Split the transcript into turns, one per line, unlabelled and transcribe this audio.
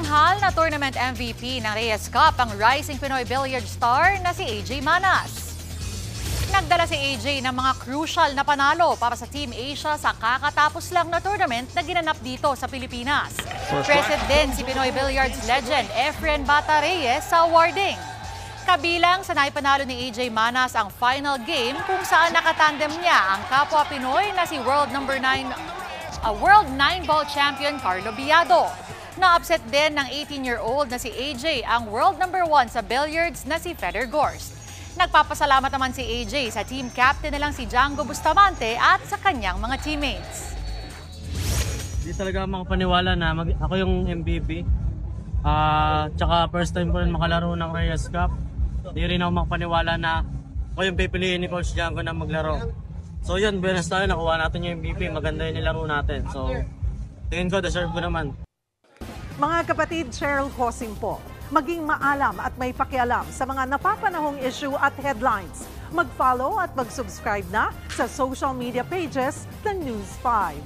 Tinanghal na tournament MVP ng Reyes Cup ang rising Pinoy billiard star na si AJ Manas. Nagdala si AJ ng mga crucial na panalo para sa Team Asia sa kakatapos lang na tournament na ginanap dito sa Pilipinas. Present din si Pinoy billiards legend Efren Bata Reyes sa awarding. Kabilang sa naipanalo ni AJ Manas ang final game kung saan nakatandem niya ang kapwa Pinoy na si world 9-ball champion Carlo Biado. Na-upset din ng 18-year-old na si AJ ang world number 1 sa billiards na si Feder Gorst. Nagpapasalamat naman si AJ sa team captain nilang si Django Bustamante at sa kanyang mga teammates.
Hindi talaga makapaniwala na ako yung MVP. Tsaka first time ko rin makalaro ng Reyes Cup. Hindi rin ako makapaniwala na ako yung pipiliin ni Coach Django na maglaro. So yun, buenas tayo, nakuha natin yung MVP. Maganda yung nilaro natin. So tingin ko, deserve ko naman.
Mga kapatid, Cheryl Hosing po. Maging maalam at may pakialam sa mga napapanahong issue at headlines. Mag-follow at mag-subscribe na sa social media pages ng News 5.